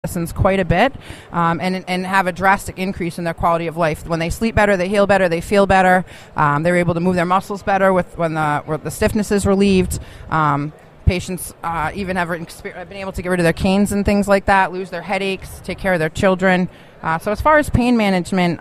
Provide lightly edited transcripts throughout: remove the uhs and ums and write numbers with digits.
medicines quite a bit, and have a drastic increase in their quality of life. When they sleep better, they heal better, they feel better. They're able to move their muscles better when the stiffness is relieved. Patients even have been able to get rid of their canes and things like that, lose their headaches, take care of their children. So as far as pain management,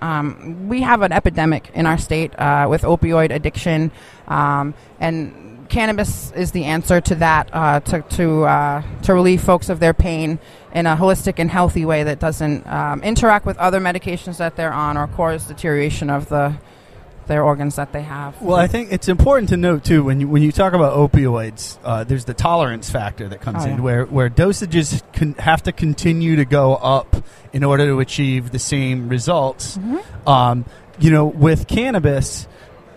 we have an epidemic in our state with opioid addiction, and cannabis is the answer to that, to relieve folks of their pain in a holistic and healthy way that doesn't interact with other medications that they're on or cause deterioration of their organs that they have. Well, I think it's important to note, too, when you talk about opioids, there's the tolerance factor that comes in, where dosages have to continue to go up in order to achieve the same results. Mm-hmm. With cannabis,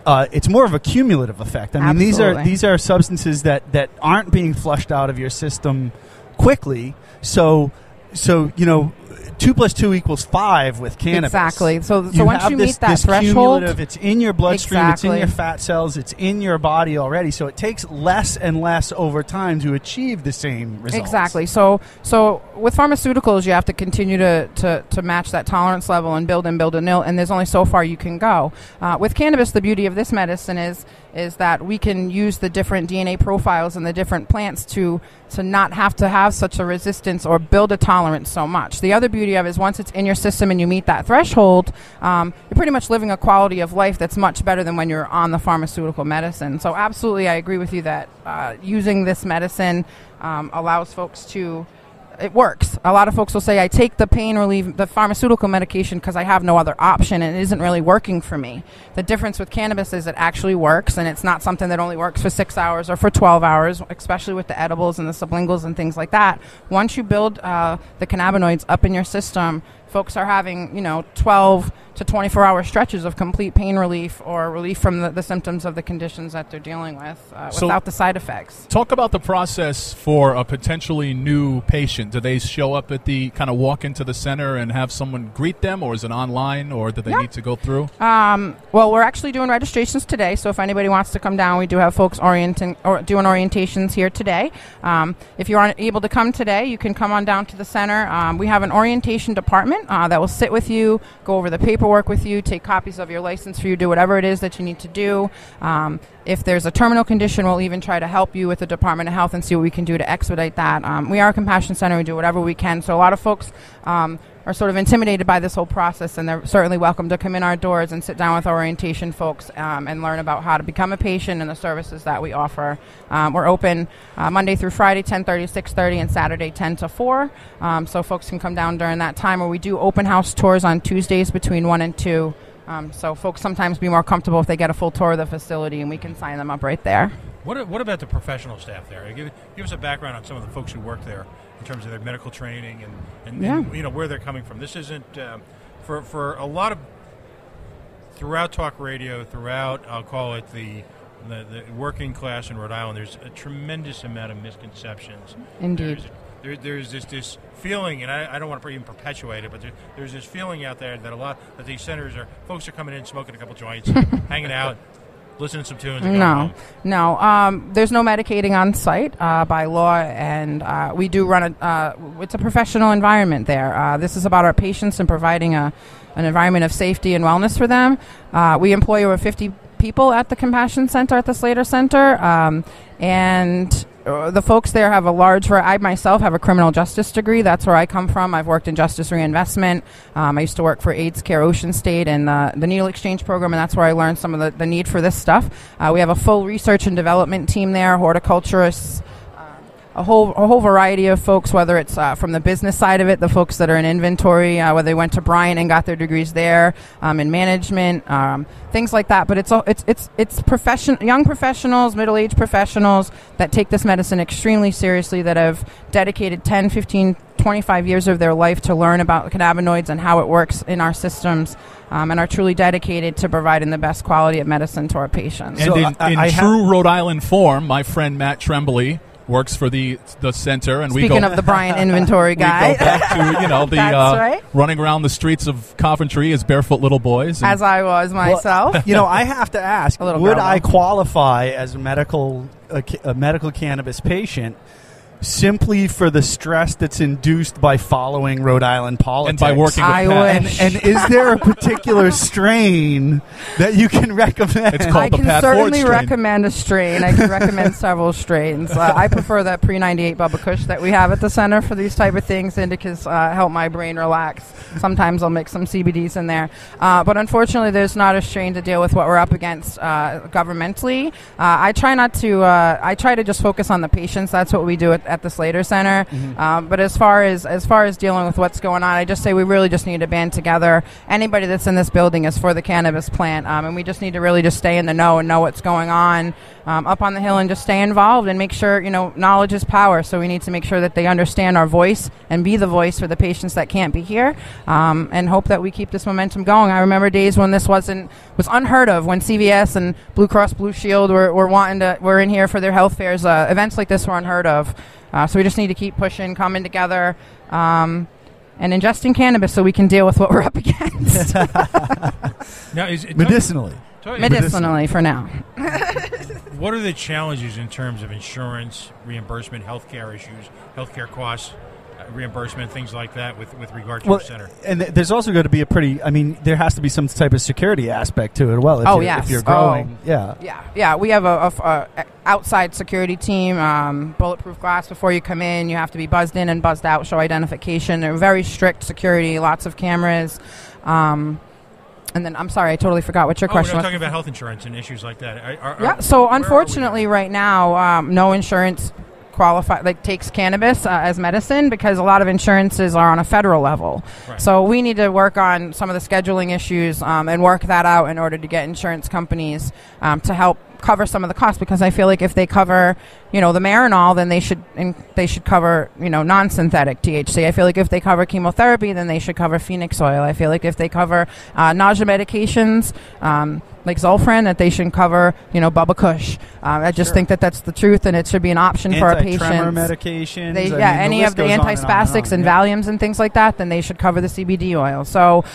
it's more of a cumulative effect. I mean, these are substances that aren't being flushed out of your system quickly. So 2 + 2 = 5 with cannabis. Exactly. So once you meet that threshold, it's in your bloodstream, It's in your fat cells, it's in your body already. So it takes less and less over time to achieve the same results. Exactly. So with pharmaceuticals, you have to continue to match that tolerance level and build, and there's only so far you can go. With cannabis, the beauty of this medicine is that we can use the different DNA profiles and the different plants to not have to have such a resistance or build a tolerance so much. The other beauty of it is once it's in your system and you meet that threshold, you're pretty much living a quality of life that's much better than when you're on the pharmaceutical medicine. So absolutely, I agree with you that using this medicine allows folks to... It works. A lot of folks will say, I take the pain relief, the pharmaceutical medication because I have no other option and it isn't really working for me. The difference with cannabis is it actually works, and it's not something that only works for 6 hours or for 12 hours, especially with the edibles and the sublinguals and things like that. Once you build the cannabinoids up in your system, folks are having, 12 to 24-hour stretches of complete pain relief or relief from the symptoms of the conditions that they're dealing with without the side effects. Talk about the process for a potentially new patient. Do they show up at walk into the center and have someone greet them, or is it online, or do they need to go through? Well, we're actually doing registrations today, so if anybody wants to come down, we do have folks doing orientations here today. If you aren't able to come today, you can come on down to the center. We have an orientation department that will sit with you, go over the paperwork with you, take copies of your license for you, do whatever it is that you need to do. If there's a terminal condition, we'll even try to help you with the Department of Health and see what we can do to expedite that. We are a compassion center. We do whatever we can. So a lot of folks are sort of intimidated by this whole process, and they're certainly welcome to come in our doors and sit down with orientation folks and learn about how to become a patient and the services that we offer. We're open Monday through Friday, 10:30 to 6:30, and Saturday, 10 to 4. So folks can come down during that time, or we do open house tours on Tuesdays between 1 and 2. So folks sometimes be more comfortable if they get a full tour of the facility, and we can sign them up right there. What about the professional staff there? Give us a background on some of the folks who work there in terms of their medical training and where they're coming from. This isn't for a lot of throughout talk radio, throughout I'll call it the working class in Rhode Island. There's a tremendous amount of misconceptions. Indeed. There's this feeling, and I don't want to even perpetuate it, but there's this feeling out there that that these centers folks are coming in, smoking a couple joints, hanging out, listening to some tunes. And going home. There's no medicating on site by law, and we do run it's a professional environment there. This is about our patients and providing an environment of safety and wellness for them. We employ over 50 people at the Compassion Center at the Slater Center, and the folks there have I myself have a criminal justice degree. That's where I come from. I've worked in justice reinvestment. I used to work for AIDS Care Ocean State and the Needle Exchange Program, and that's where I learned some of the need for this stuff. We have a full research and development team there, horticulturists, a whole variety of folks, whether it's from the business side of it, the folks that are in inventory, whether they went to Bryant and got their degrees there, in management, things like that. But it's young professionals, middle-aged professionals that take this medicine extremely seriously, that have dedicated 10, 15, 25 years of their life to learn about cannabinoids and how it works in our systems, and are truly dedicated to providing the best quality of medicine to our patients. And so in true Rhode Island form, my friend Matt Tremblay works for the center, and Speaking of the Bryant inventory guy, we go back to right. running around the streets of Coventry as barefoot little boys, as I was myself. Well, I have to ask: would I qualify as a medical cannabis patient simply for the stress that's induced by following Rhode Island politics. And by working with Pat. wish. And is there a particular strain that you can recommend? It's called I the can Pat Ford certainly strain. recommend a strain. I can recommend several strains. I prefer that pre-98 Bubba Kush that we have at the center for these type of things. Indicas help my brain relax. Sometimes I'll mix some CBDs in there. But unfortunately, there's not a strain to deal with what we're up against governmentally. I try to just focus on the patients. That's what we do at the Slater Center. Mm-hmm. But as far as dealing with what's going on, I just say we really just need to band together. Anybody that's in this building is for the cannabis plant, and we just need to really just stay in the know and know what's going on up on the Hill and just stay involved and make sure, knowledge is power. So we need to make sure that they understand our voice and be the voice for the patients that can't be here, and hope that we keep this momentum going. I remember days when this was unheard of, when CVS and Blue Cross Blue Shield were in here for their health fairs. Events like this were unheard of. So we just need to keep pushing, coming together, and ingesting cannabis so we can deal with what we're up against. Now, Medicinally. Medicinally for now. What are the challenges in terms of insurance, reimbursement, healthcare issues, healthcare costs, reimbursement, things like that with regard to your center? And there's also got to be there has to be some type of security aspect to it as well. If you're growing. Yeah. We have a outside security team, bulletproof glass before you come in. You have to be buzzed in and buzzed out, show identification. They're very strict security, lots of cameras. And then, I'm sorry, I totally forgot what your question was. We're talking about health insurance and issues like that. So unfortunately right now, no insurance takes cannabis as medicine, because a lot of insurances are on a federal level. Right. So we need to work on some of the scheduling issues and work that out in order to get insurance companies to help cover some of the costs, because I feel like if they cover, the Marinol, then they should cover, non-synthetic THC. I feel like if they cover chemotherapy, then they should cover Phoenix oil. I feel like if they cover nausea medications, like Zolfran, that they should cover, Bubba Kush. I just think that that's the truth, and it should be an option for our patients. Anti-tremor medications. Any of the antispastics and Valiums and things like that, then they should cover the CBD oil. So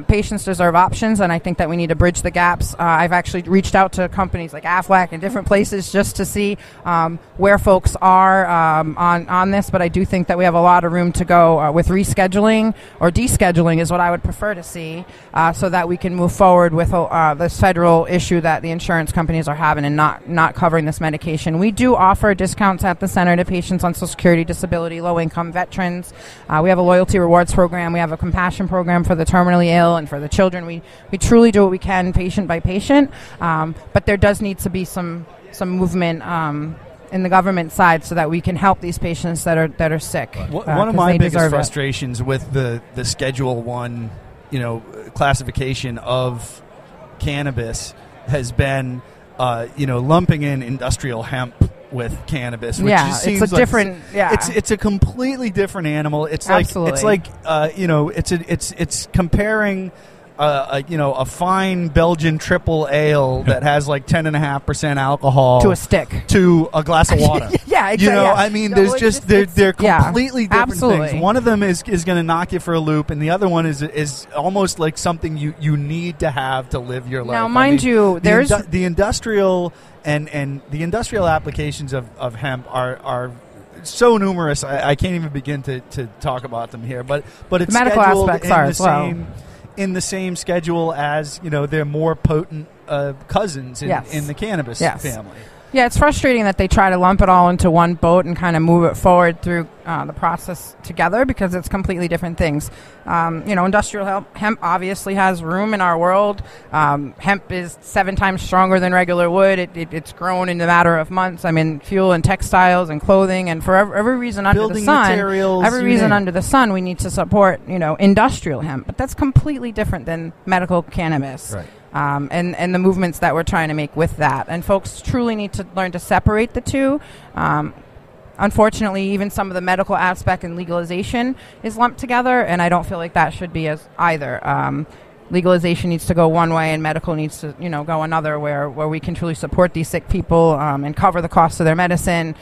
patients deserve options, and I think that we need to bridge the gaps. I've actually reached out to companies like Aflac and different places just to see where folks are on this, but I do think that we have a lot of room to go with rescheduling, or descheduling is what I would prefer to see, so that we can move forward with this federal issue that the insurance companies are having and not covering this medication. We do offer discounts at the center to patients on Social Security, disability, low-income veterans. We have a loyalty rewards program. We have a compassion program for the terminally ill and for the children. We truly do what we can patient by patient, but there does need to be some movement in the government side so that we can help these patients that are sick. One of my biggest frustrations with the Schedule 1, classification of cannabis has been, lumping in industrial hemp with cannabis, which just seems it's a different. It's a completely different animal. It's Absolutely. It's comparing a fine Belgian triple ale that has like 10.5% alcohol to a stick, to a glass of water. Yeah, exactly. They're completely different absolutely. things. One of them is going to knock you for a loop, and the other one is almost like something you need to have to live your life. Now, mind you, there's the industrial and the industrial applications of hemp are so numerous. I can't even begin to talk about them here. But it's the medical scheduled aspects are as well. In the same schedule as their more potent cousins in the cannabis family. Yeah, it's frustrating that they try to lump it all into one boat and kind of move it forward through the process together, because it's completely different things. Industrial hemp obviously has room in our world. Hemp is 7 times stronger than regular wood. It's grown in a matter of months. I mean, fuel and textiles and clothing, and for every reason under Building the sun, materials, every reason under the sun, we need to support industrial hemp. But that's completely different than medical cannabis. Right. And the movements that we're trying to make with that. And folks truly need to learn to separate the two. Unfortunately, even some of the medical aspect and legalization is lumped together, and I don't feel like that should be as either. Legalization needs to go one way, and medical needs to go another, where we can truly support these sick people and cover the cost of their medicine,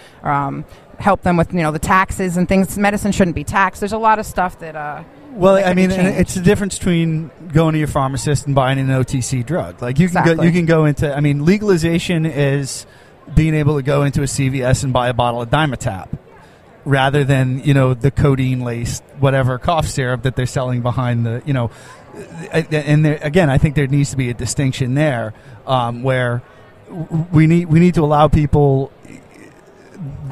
help them with the taxes and things. Medicine shouldn't be taxed. There's a lot of stuff that it's the difference between going to your pharmacist and buying an OTC drug. Like you can go into. I mean, legalization is being able to go into a CVS and buy a bottle of Dimetap. rather than the codeine-laced whatever cough syrup that they're selling behind the And again, I think there needs to be a distinction there where we need to allow people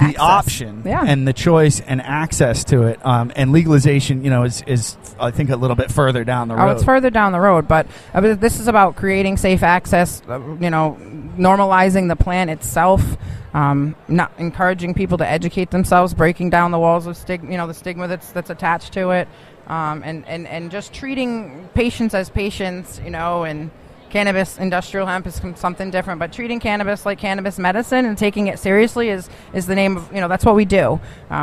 the option and the choice and access to it, and legalization, is I think a little bit further down the road. Oh, it's further down the road, but this is about creating safe access, normalizing the plant itself, not encouraging people to educate themselves, breaking down the walls of the stigma that's attached to it, and just treating patients as patients, and cannabis, industrial hemp is something different, but treating cannabis like cannabis medicine and taking it seriously is the name of, that's what we do.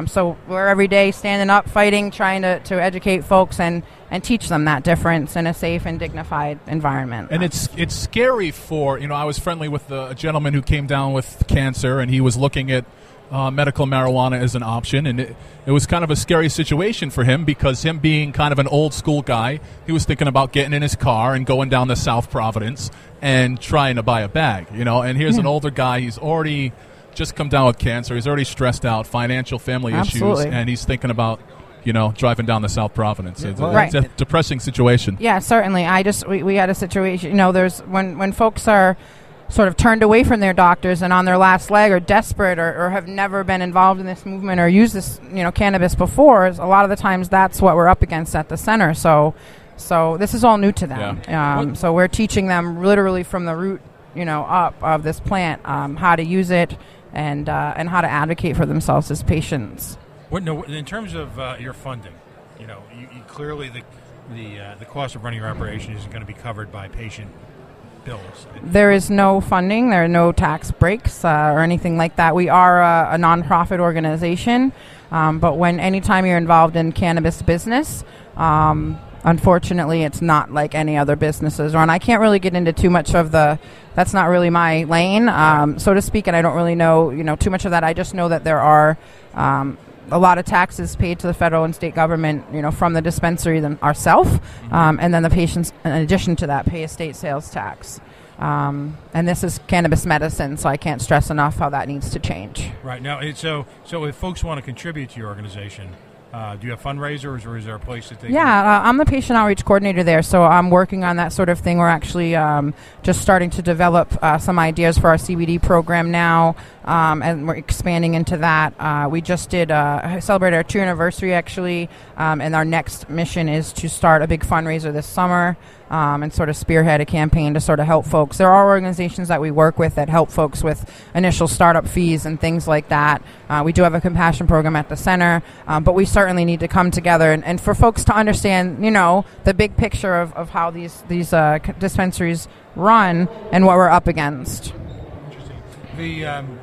So we're every day standing up, fighting, trying to educate folks and teach them that difference in a safe and dignified environment. And it's scary for, I was friendly with a gentleman who came down with cancer, and he was looking at medical marijuana as an option, and it was kind of a scary situation for him because him being kind of an old school guy, he was thinking about getting in his car and going down to South Providence and trying to buy a bag, and here's an older guy, he's already just come down with cancer, he's already stressed out, financial family issues, and he's thinking about driving down to South Providence. It's a depressing situation. Yeah, certainly. We had a situation, there's when folks are sort of turned away from their doctors and on their last leg or desperate or have never been involved in this movement or used this, cannabis before, a lot of the times that's what we're up against at the center. So this is all new to them. Yeah. So we're teaching them literally from the root, up of this plant, how to use it and how to advocate for themselves as patients. In terms of your funding, you clearly the cost of running your operation isn't going to be covered by patient bills. There is no funding. There are no tax breaks or anything like that. We are a nonprofit organization, but anytime you're involved in cannabis business, unfortunately, it's not like any other businesses run. I can't really get into too much of that's not really my lane, so to speak, and I don't really know, too much of that. I just know that there are a lot of taxes paid to the federal and state government, from the dispensary ourselves, and then the patients, in addition to that, pay a state sales tax. And this is cannabis medicine, so I can't stress enough how that needs to change. Right. Now, so if folks want to contribute to your organization, do you have fundraisers, or is there a place that they I'm the patient outreach coordinator there, so I'm working on that sort of thing. We're actually just starting to develop some ideas for our CBD program now, and we're expanding into that. We just did celebrate our 2 anniversary, actually, and our next mission is to start a big fundraiser this summer and sort of spearhead a campaign to sort of help folks. There are organizations that we work with that help folks with initial startup fees and things like that. We do have a compassion program at the center, but we certainly need to come together and for folks to understand, the big picture of how these dispensaries run and what we're up against. Interesting.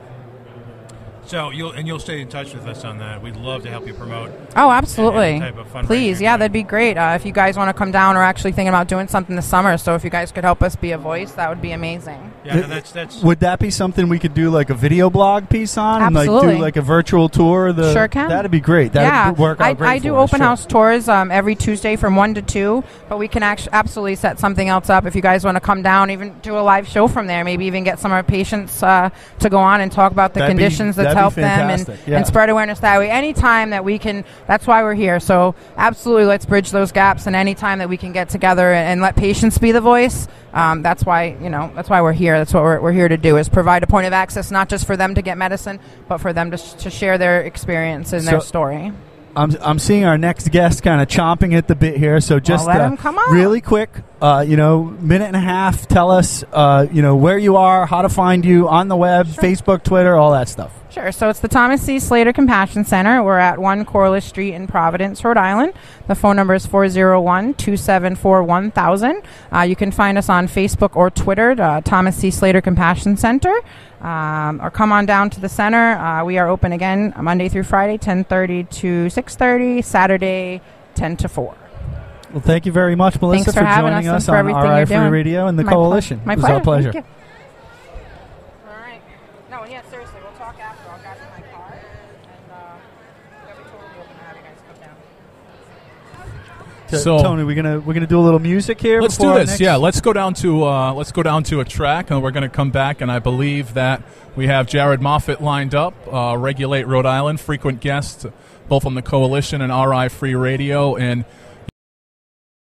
So you'll stay in touch with us on that. We'd love to help you promote. Oh, absolutely. Type of fundraising. Please, that'd be great. If you guys want to come down, we're actually thinking about doing something this summer. So if you guys could help us be a voice, that would be amazing. Yeah, no, that's. Would that be something we could do like a video blog piece on? Absolutely. And do like a virtual tour? Sure can. That'd be great. That'd work out great. I do open house tours every Tuesday from 1 to 2, but we can absolutely set something else up if you guys want to come down, even do a live show from there, maybe even get some of our patients to go on and talk about the conditions that's helped them and spread awareness that way. Anytime that we can, that's why we're here. So absolutely, let's bridge those gaps, and anytime that we can get together and let patients be the voice, that's why we're here. That's what we're here to do, is provide a point of access, not just for them to get medicine, but for them to share their experience and their story. I'm seeing our next guest kind of chomping at the bit here, so just let him come on. Really quick, minute and a half, tell us, where you are, how to find you on the web, sure. Facebook, Twitter, all that stuff. Sure. So it's the Thomas C. Slater Compassion Center. We're at 1 Corliss Street in Providence, Rhode Island. The phone number is 401-274-1000. You can find us on Facebook or Twitter, Thomas C. Slater Compassion Center, or come on down to the center. We are open again Monday through Friday, 10:30 to 6:30, Saturday, 10 to 4. Well, thank you very much, Melissa, for joining us on RI Free Radio and the Coalition. My it was pleasure. our pleasure. Thank you. All right. No, yeah, seriously, we'll talk after. I'll grab my car, and we'll be totally open to have you guys come down. So Tony, we're gonna do a little music here. Let's do this. Yeah, let's go down to a track, and we're going to come back. And I believe that we have Jared Moffitt lined up, Regulate Rhode Island, frequent guest, both on the Coalition and RI Free Radio. And